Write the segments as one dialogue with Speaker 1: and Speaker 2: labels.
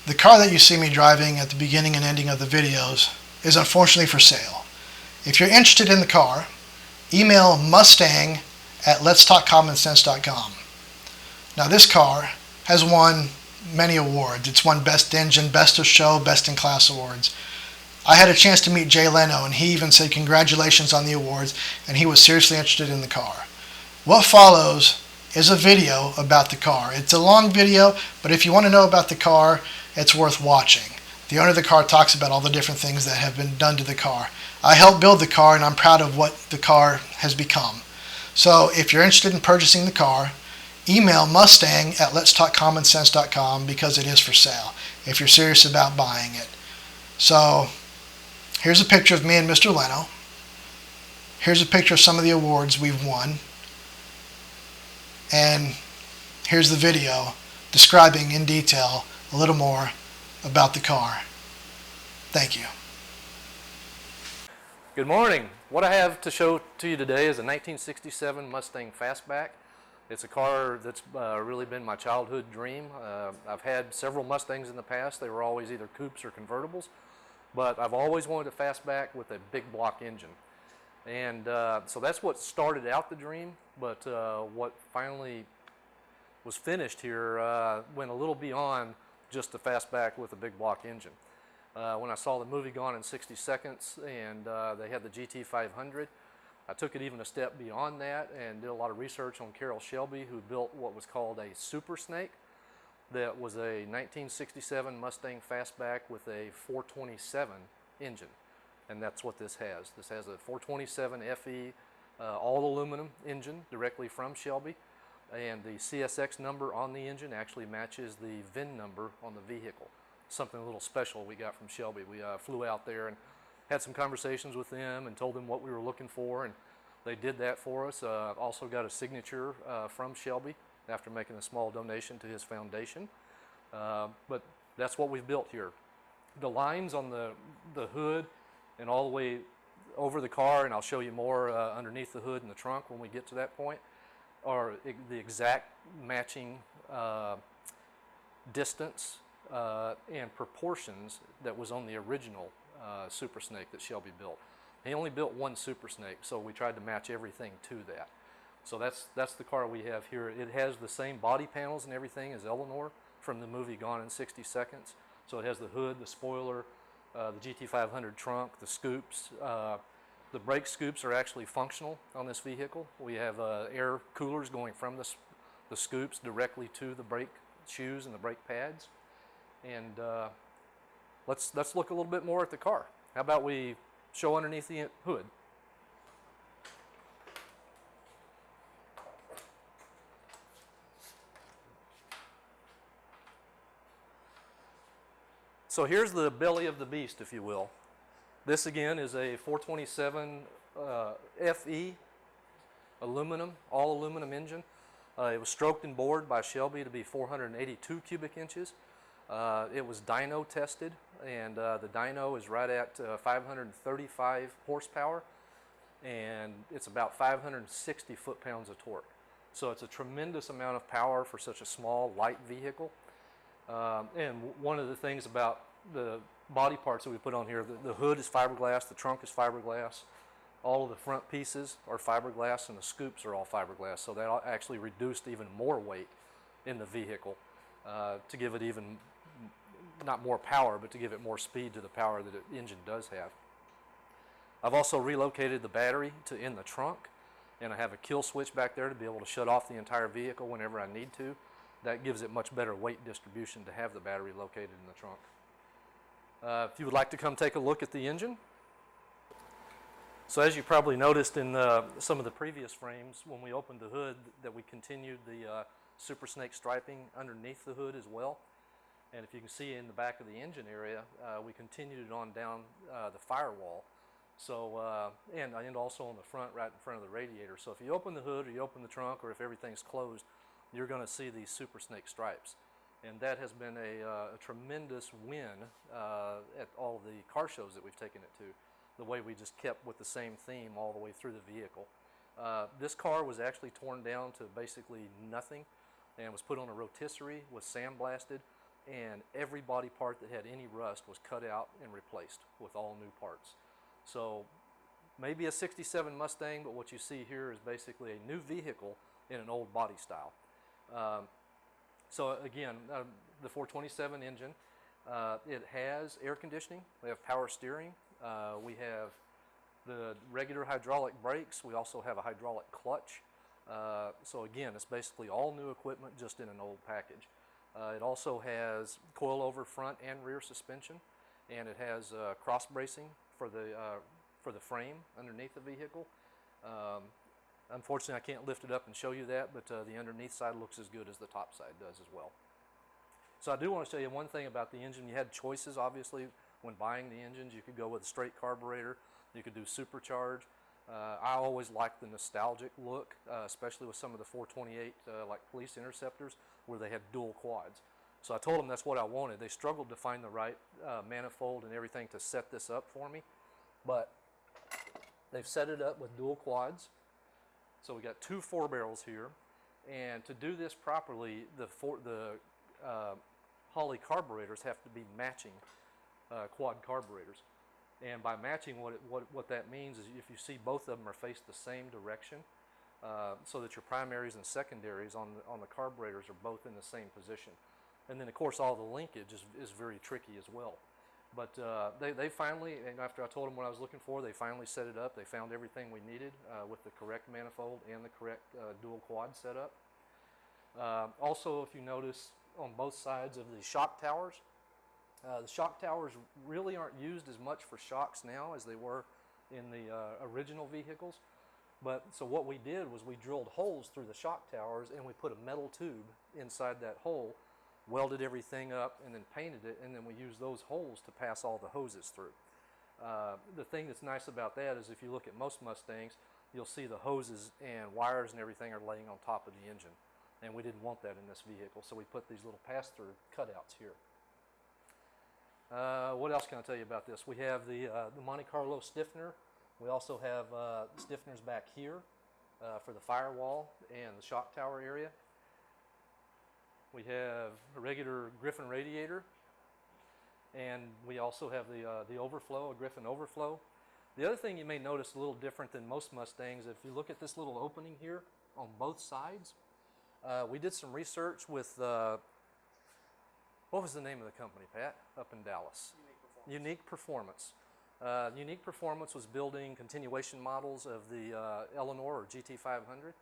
Speaker 1: The car that you see me driving at the beginning and ending of the videos is unfortunately for sale. If you're interested in the car, email mustang@letstalkcommonsense.com. Now this car has won many awards. It's won Best Engine, Best of Show, Best in Class awards. I had a chance to meet Jay Leno, and he even said congratulations on the awards, and he was seriously interested in the car. What follows is a video about the car. It's a long video, but if you want to know about the car, it's worth watching. The owner of the car talks about all the different things that have been done to the car. I helped build the car, and I'm proud of what the car has become. So if you're interested in purchasing the car, email mustang@letstalkcommonsense.com because it is for sale if you're serious about buying it. So here's a picture of me and Mr. Leno. Here's a picture of some of the awards we've won. And here's the video describing in detail a little more about the car. Thank you.
Speaker 2: Good morning. What I have to show to you today is a 1967 Mustang Fastback. It's a car that's really been my childhood dream. I've had several Mustangs in the past. They were always either coupes or convertibles, but I've always wanted a fastback with a big block engine. And so that's what started out the dream, but what finally was finished here went a little beyond just a fastback with a big block engine. When I saw the movie Gone in 60 Seconds and they had the GT500, I took it even a step beyond that and did a lot of research on Shelby, who built what was called a Super Snake. That was a 1967 Mustang Fastback with a 427 engine. And that's what this has. This has a 427 FE all aluminum engine directly from Shelby, and the CSX number on the engine actually matches the VIN number on the vehicle. Something a little special we got from Shelby. We flew out there and had some conversations with them and told them what we were looking for, and they did that for us. Also got a signature from Shelby after making a small donation to his foundation. But that's what we've built here. The lines on the hood and all the way over the car, and I'll show you more underneath the hood and the trunk when we get to that point, are the exact matching distance and proportions that was on the original Super Snake that Shelby built. He only built one Super Snake, so we tried to match everything to that. So that's the car we have here. It has the same body panels and everything as Eleanor from the movie Gone in 60 Seconds. So it has the hood, the spoiler, the GT500 trunk, the scoops. The brake scoops are actually functional on this vehicle. We have air coolers going from the scoops directly to the brake shoes and the brake pads. And let's look a little bit more at the car. How about we show underneath the hood? So here's the belly of the beast, if you will. This again is a 427 FE aluminum, all aluminum engine. It was stroked and bored by Shelby to be 482 cubic inches. It was dyno tested, and the dyno is right at 535 horsepower, and it's about 560 foot-pounds of torque. So it's a tremendous amount of power for such a small, light vehicle. And one of the things about the body parts that we put on here, the hood is fiberglass, the trunk is fiberglass, all of the front pieces are fiberglass, and the scoops are all fiberglass. So that actually reduced even more weight in the vehicle to give it even, not more power, but to give it more speed to the power that the engine does have. I've also relocated the battery to in the trunk, and I have a kill switch back there to be able to shut off the entire vehicle whenever I need to. That gives it much better weight distribution to have the battery located in the trunk. If you would like to come take a look at the engine. So as you probably noticed in some of the previous frames, when we opened the hood, that we continued the Super Snake striping underneath the hood as well. And if you can see in the back of the engine area, we continued it on down the firewall. So, and also on the front, right in front of the radiator. So if you open the hood or you open the trunk, or if everything's closed, you're going to see these Super Snake stripes. And that has been a tremendous win at all the car shows that we've taken it to. The way we just kept with the same theme all the way through the vehicle. This car was actually torn down to basically nothing and was put on a rotisserie, was sandblasted, and every body part that had any rust was cut out and replaced with all new parts. So maybe a 67 Mustang, but what you see here is basically a new vehicle in an old body style. So again, the 427 engine, it has air conditioning, we have power steering, we have the regular hydraulic brakes, we also have a hydraulic clutch. So again, it's basically all new equipment just in an old package. It also has coilover front and rear suspension, and it has cross bracing for the frame underneath the vehicle. Unfortunately, I can't lift it up and show you that, but the underneath side looks as good as the top side does as well. So I do want to show you one thing about the engine. You had choices, obviously, when buying the engines. You could go with a straight carburetor. You could do supercharge. I always liked the nostalgic look, especially with some of the 428 like police interceptors where they had dual quads. So I told them that's what I wanted. They struggled to find the right manifold and everything to set this up for me, but they've set it up with dual quads. So we got 2 4 barrels here, and to do this properly, the Holley carburetors have to be matching quad carburetors. And by matching, what that means is if you see both of them are faced the same direction, so that your primaries and secondaries on the carburetors are both in the same position. And then of course all the linkage is very tricky as well. But they finally, and after I told them what I was looking for, they finally set it up. They found everything we needed with the correct manifold and the correct dual quad setup. Also, if you notice on both sides of the shock towers, the shock towers really aren't used as much for shocks now as they were in the original vehicles. But so what we did was we drilled holes through the shock towers, and we put a metal tube inside that hole, welded everything up, and then painted it, and then we used those holes to pass all the hoses through. The thing that's nice about that is if you look at most Mustangs, you'll see the hoses and wires and everything are laying on top of the engine, and we didn't want that in this vehicle, so we put these little pass-through cutouts here. What else can I tell you about this? We have the Monte Carlo stiffener. We also have stiffeners back here for the firewall and the shock tower area. We have a regular Griffin radiator, and we also have the overflow, a Griffin overflow. The other thing you may notice a little different than most Mustangs, if you look at this little opening here on both sides, we did some research with, what was the name of the company, Pat, up in Dallas? Unique Performance. Unique Performance was building continuation models of the Eleanor or GT500.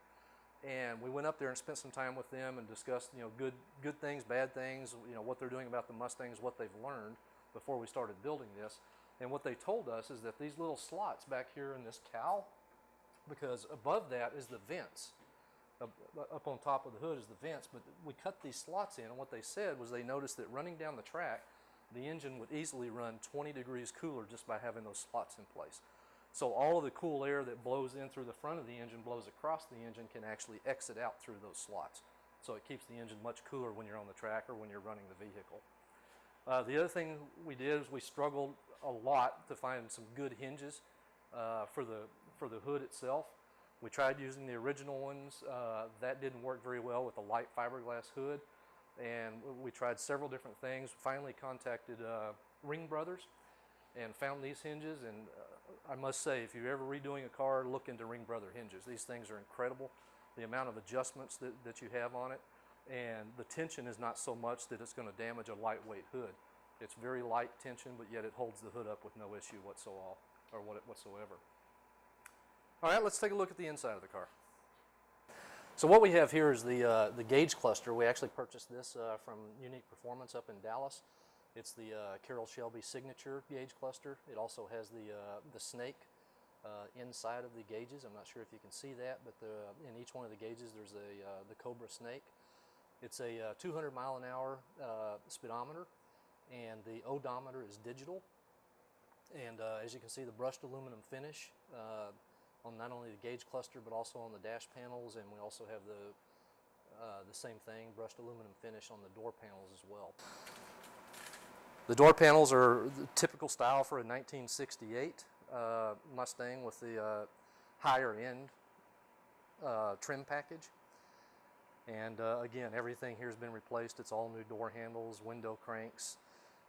Speaker 2: And we went up there and spent some time with them and discussed, good things, bad things, what they're doing about the Mustangs, what they've learned before we started building this. And what they told us is that these little slots back here in this cowl, because above that is the vents, up on top of the hood is the vents, but we cut these slots in, and what they said was they noticed that running down the track, the engine would easily run 20 degrees cooler just by having those slots in place. So all of the cool air that blows in through the front of the engine, blows across the engine, can actually exit out through those slots. So it keeps the engine much cooler when you're on the track or when you're running the vehicle. The other thing we did is we struggled a lot to find some good hinges for the hood itself. We tried using the original ones. That didn't work very well with a light fiberglass hood. And we tried several different things. Finally contacted Ring Brothers and found these hinges, and I must say, if you're ever redoing a car, look into Ring Brother hinges. These things are incredible. The amount of adjustments that you have on it, and the tension is not so much that it's going to damage a lightweight hood. It's very light tension, but yet it holds the hood up with no issue whatsoever. All right, let's take a look at the inside of the car. So what we have here is the gauge cluster. We actually purchased this from Unique Performance up in Dallas. It's the Carroll Shelby Signature gauge cluster. It also has the snake inside of the gauges. I'm not sure if you can see that, but in each one of the gauges there's the Cobra snake. It's a 200 mile an hour speedometer, and the odometer is digital. And as you can see, the brushed aluminum finish on not only the gauge cluster but also on the dash panels, and we also have the same thing, brushed aluminum finish on the door panels as well. The door panels are the typical style for a 1968 Mustang with the higher end trim package. And again, everything here has been replaced. It's all new door handles, window cranks.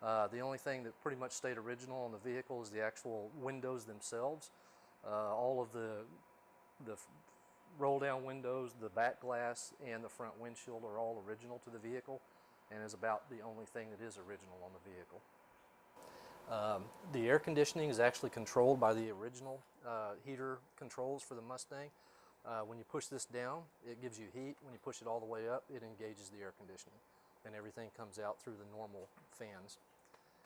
Speaker 2: The only thing that pretty much stayed original on the vehicle is the actual windows themselves. All of the roll down windows, the back glass, and the front windshield are all original to the vehicle, and is about the only thing that is original on the vehicle. The air conditioning is actually controlled by the original heater controls for the Mustang. When you push this down, it gives you heat. When you push it all the way up, it engages the air conditioning, and everything comes out through the normal fans.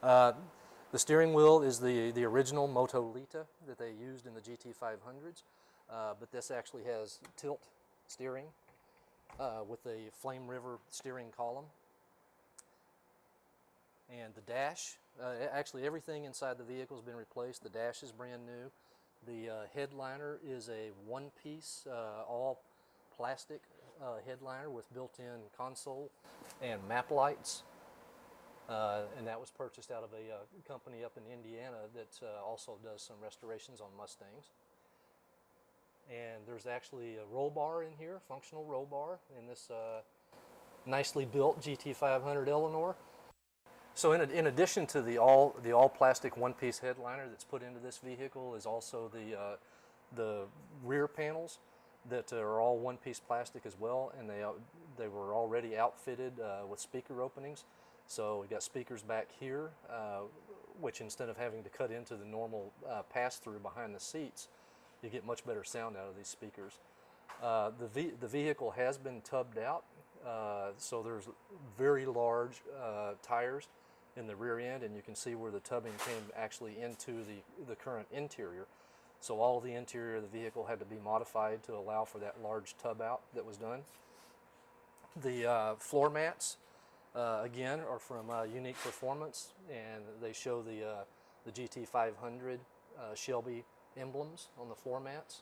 Speaker 2: The steering wheel is the original Motolita that they used in the GT500s, but this actually has tilt steering with the Flame River steering column. And the dash, actually everything inside the vehicle has been replaced. The dash is brand new. The headliner is a one-piece, all plastic headliner with built-in console and map lights. And that was purchased out of a company up in Indiana that also does some restorations on Mustangs. And there's actually a roll bar in here, functional roll bar, in this nicely built GT500 Eleanor. So in addition to the all plastic one-piece headliner that's put into this vehicle is also the rear panels that are all one-piece plastic as well, and they were already outfitted with speaker openings. So we got speakers back here, which instead of having to cut into the normal pass-through behind the seats, you get much better sound out of these speakers. The vehicle has been tubbed out, so there's very large tires in the rear end, and you can see where the tubbing came actually into the current interior. So all of the interior of the vehicle had to be modified to allow for that large tub out that was done. The floor mats, again, are from Unique Performance, and they show the GT500 Shelby emblems on the floor mats.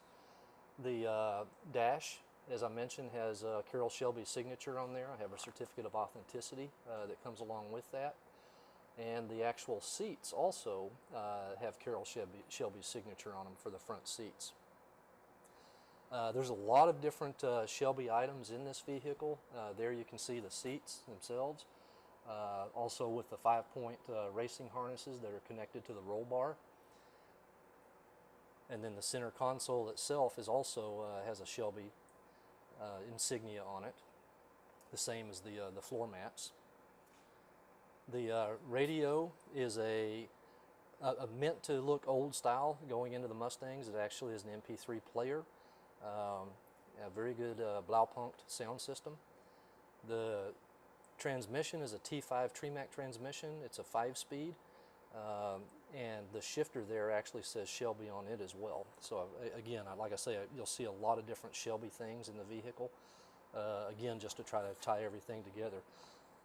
Speaker 2: The dash, as I mentioned, has Carroll Shelby's signature on there. I have a certificate of authenticity that comes along with that. And the actual seats also have Carroll Shelby's signature on them for the front seats. There's a lot of different Shelby items in this vehicle. There you can see the seats themselves, also with the 5-point racing harnesses that are connected to the roll bar. And then the center console itself is also has a Shelby insignia on it, the same as the floor mats. The radio is meant to look old style going into the Mustangs. It actually is an MP3 player, a very good Blaupunkt sound system. The transmission is a T5 Tremac transmission. It's a 5-speed, and the shifter there actually says Shelby on it as well. So again, like I say, you'll see a lot of different Shelby things in the vehicle, again, just to try to tie everything together.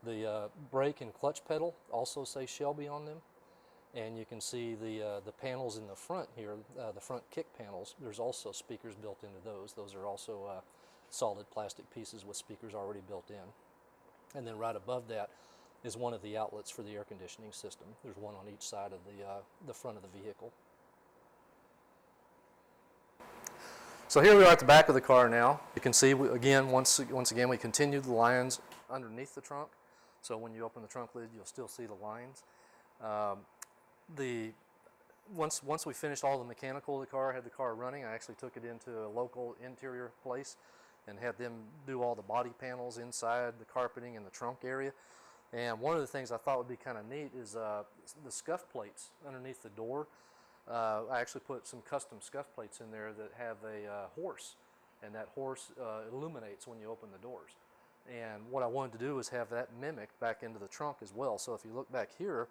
Speaker 2: The brake and clutch pedal also say Shelby on them, and you can see the panels in the front here, the front kick panels. There's also speakers built into those. Those are also solid plastic pieces with speakers already built in. And then right above that is one of the outlets for the air conditioning system. There's one on each side of the front of the vehicle. So here we are at the back of the car now. You can see, again, once again, we continued the lines underneath the trunk. So when you open the trunk lid, you'll still see the lines. Once we finished all the mechanical of the car, had the car running, I actually took it into a local interior place and had them do all the body panels inside, the carpeting, and the trunk area. And one of the things I thought would be kind of neat is the scuff plates underneath the door. I actually put some custom scuff plates in there that have a horse, and that horse illuminates when you open the doors. And what I wanted to do was have that mimicked back into the trunk as well. So if you look back here,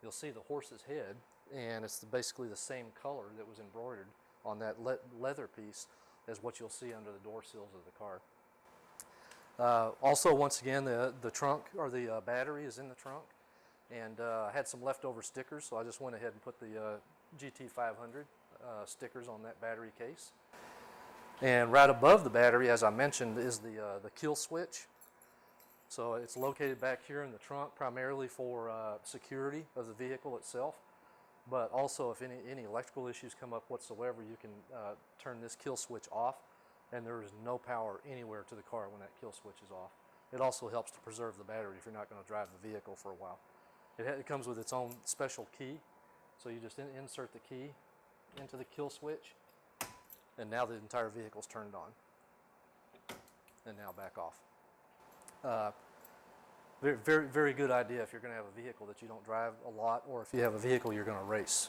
Speaker 2: you'll see the horse's head, and it's basically the same color that was embroidered on that leather piece as what you'll see under the door sills of the car. Also, once again, the trunk, or the battery, is in the trunk, and I had some leftover stickers, so I just went ahead and put the GT500 stickers on that battery case. And right above the battery, as I mentioned, is the kill switch. So it's located back here in the trunk, primarily for security of the vehicle itself. But also, if any electrical issues come up whatsoever, you can turn this kill switch off and there is no power anywhere to the car when that kill switch is off. It also helps to preserve the battery if you're not going to drive the vehicle for a while. It comes with its own special key, so you just insert the key into the kill switch, and now the entire vehicle's turned on. And now back off. Very, very, very good idea if you're going to have a vehicle that you don't drive a lot, or if you have a vehicle you're going to race.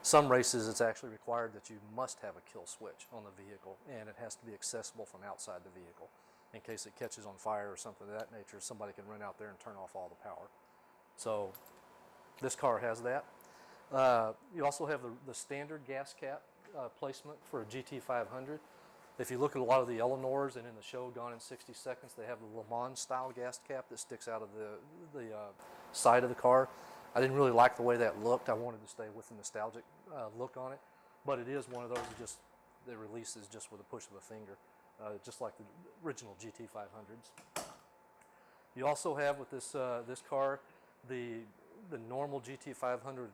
Speaker 2: Some races it's actually required that you must have a kill switch on the vehicle, and it has to be accessible from outside the vehicle. In case it catches on fire or something of that nature, somebody can run out there and turn off all the power. So this car has that. You also have the standard gas cap placement for a GT500. If you look at a lot of the Eleanors and in the show Gone in 60 Seconds, they have the Le Mans style gas cap that sticks out of the side of the car. I didn't really like the way that looked. I wanted to stay with the nostalgic look on it, but it is one of those that releases just with a push of a finger, just like the original GT500s. You also have with this car the normal GT500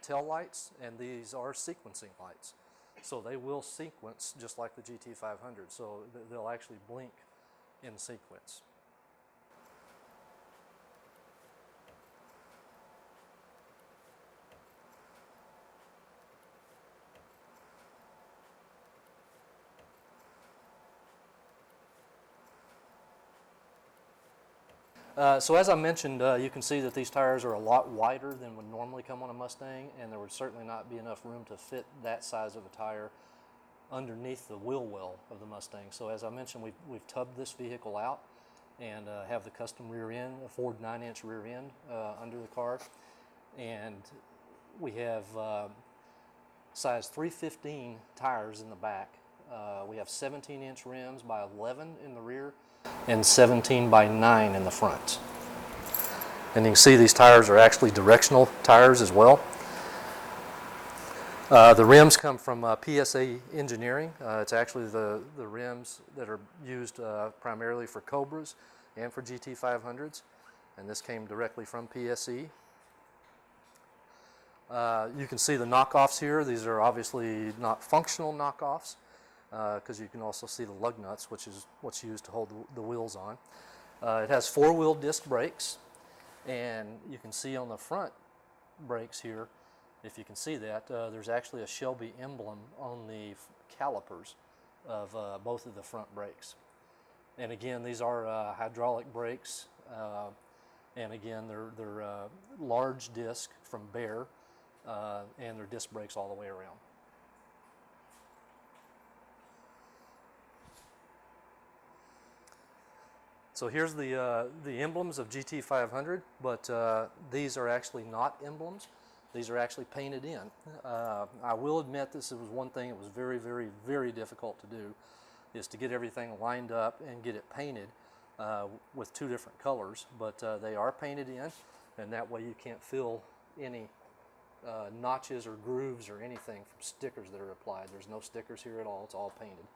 Speaker 2: tail lights, and these are sequencing lights. So they will sequence just like the GT500, so they'll actually blink in sequence. So as I mentioned, you can see that these tires are a lot wider than would normally come on a Mustang, and there would certainly not be enough room to fit that size of a tire underneath the wheel well of the Mustang. So as I mentioned, we've tubbed this vehicle out and have the custom rear end, a Ford 9-inch rear end under the car, and we have size 315 tires in the back. We have 17-inch rims by 11 in the rear and 17 by 9 in the front. And you can see these tires are actually directional tires as well. The rims come from PSA Engineering. It's actually the rims that are used primarily for Cobras and for GT500s, and this came directly from PSE. You can see the knockoffs here. These are obviously not functional knockoffs, because you can also see the lug nuts, which is what's used to hold the wheels on. It has 4-wheel disc brakes, and you can see on the front brakes here, if you can see that, there's actually a Shelby emblem on the calipers of both of the front brakes. And again, these are hydraulic brakes, and again, they're large disc from Bear, and they're disc brakes all the way around. So here's the emblems of GT500, but these are actually not emblems. These are actually painted in. I will admit this was one thing that was very, very, very difficult to do, is to get everything lined up and get it painted with 2 different colors, but they are painted in, and that way you can't feel any notches or grooves or anything from stickers that are applied. There's no stickers here at all. It's all painted.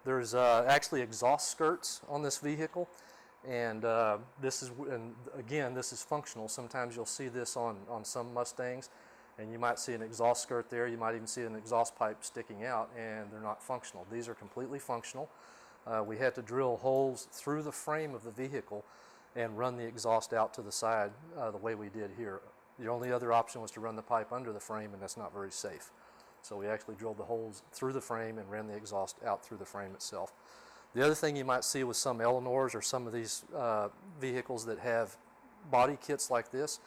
Speaker 2: There's actually exhaust skirts on this vehicle, and this is functional. Sometimes you'll see this on some Mustangs, and you might see an exhaust skirt there. You might even see an exhaust pipe sticking out, and they're not functional. These are completely functional. We had to drill holes through the frame of the vehicle and run the exhaust out to the side the way we did here. The only other option was to run the pipe under the frame, and that's not very safe. So we actually drilled the holes through the frame and ran the exhaust out through the frame itself. The other thing you might see with some Eleanors or some of these vehicles that have body kits like this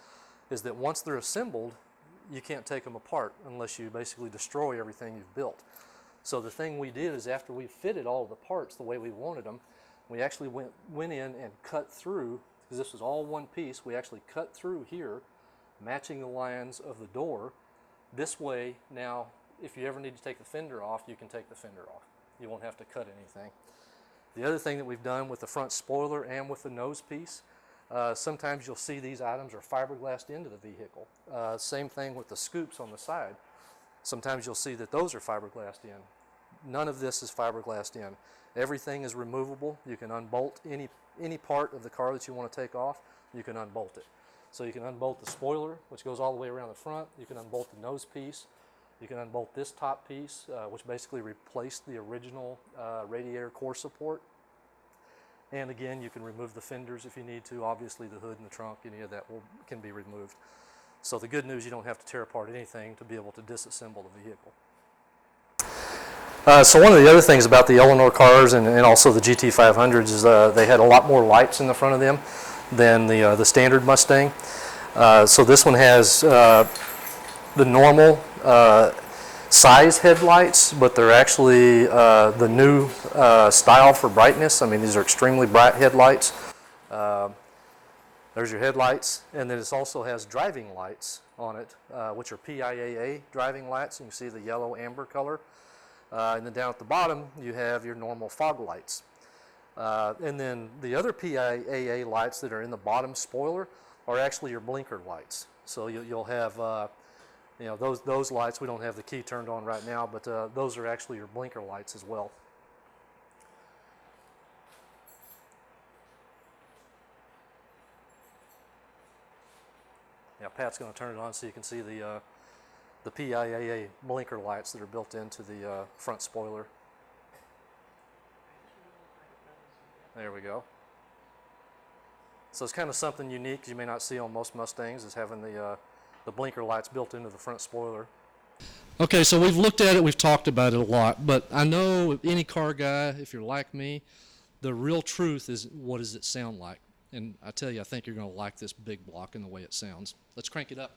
Speaker 2: is that once they're assembled, you can't take them apart unless you basically destroy everything you've built. So the thing we did is, after we fitted all of the parts the way we wanted them, we actually went in and cut through, because this was all one piece, we actually cut through here, matching the lines of the door. This way, now, if you ever need to take the fender off, you can take the fender off. You won't have to cut anything. The other thing that we've done with the front spoiler and with the nose piece, sometimes you'll see these items are fiberglassed into the vehicle. Same thing with the scoops on the side. Sometimes you'll see that those are fiberglassed in. None of this is fiberglassed in. Everything is removable. You can unbolt any part of the car that you want to take off. You can unbolt it. So you can unbolt the spoiler, which goes all the way around the front. You can unbolt the nose piece. You can unbolt this top piece, which basically replaced the original radiator core support. And again, you can remove the fenders if you need to. Obviously, the hood and the trunk, any of that can be removed. So the good news, you don't have to tear apart anything to be able to disassemble the vehicle. So one of the other things about the Eleanor cars and also the GT500s is they had a lot more lights in the front of them than the standard Mustang. So this one has the normal size headlights, but they're actually the new style for brightness. I mean, these are extremely bright headlights. There's your headlights, and then it also has driving lights on it, which are PIAA driving lights. You can see the yellow amber color. And then down at the bottom, you have your normal fog lights. And then the other PIAA lights that are in the bottom spoiler are actually your blinker lights. So you'll have, you know, those lights. We don't have the key turned on right now, but those are actually your blinker lights as well. Yeah, Pat's going to turn it on so you can see the PIAA blinker lights that are built into the front spoiler. There we go. So it's kind of something unique you may not see on most Mustangs, is having the blinker lights built into the front spoiler. Okay, so we've looked at it, we've talked about it a lot, but I know any car guy, if you're like me, the real truth is, what does it sound like? And I tell you, I think you're going to like this big block and the way it sounds. Let's crank it up.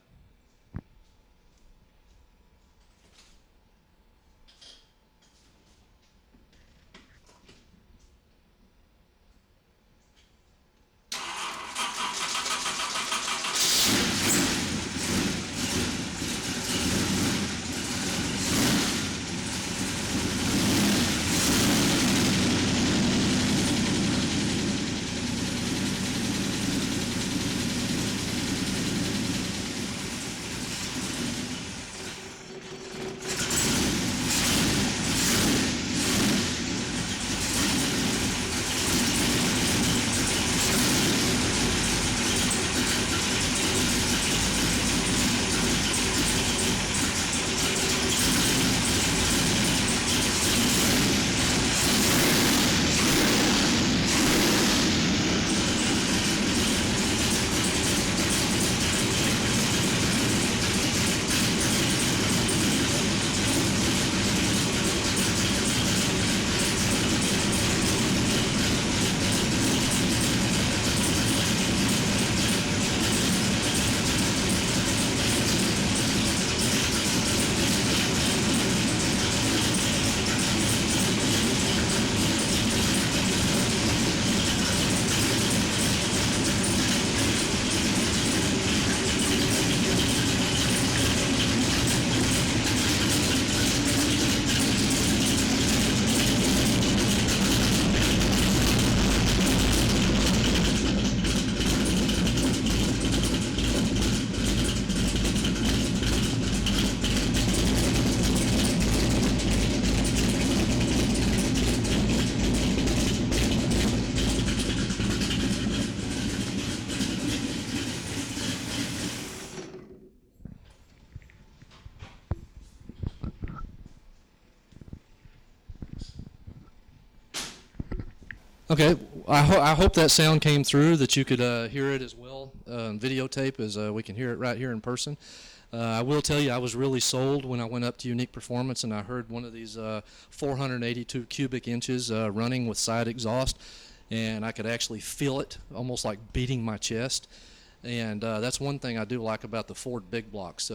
Speaker 2: Okay, I hope that sound came through, that you could hear it as well on videotape as we can hear it right here in person. I will tell you, I was really sold when I went up to Unique Performance and I heard one of these 482 cubic inches running with side exhaust, and I could actually feel it almost like beating my chest. And that's one thing I do like about the Ford big blocks.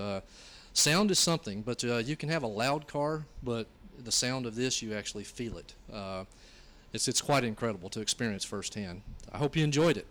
Speaker 2: Sound is something, but you can have a loud car, but the sound of this, you actually feel it. It's quite incredible to experience firsthand. I hope you enjoyed it.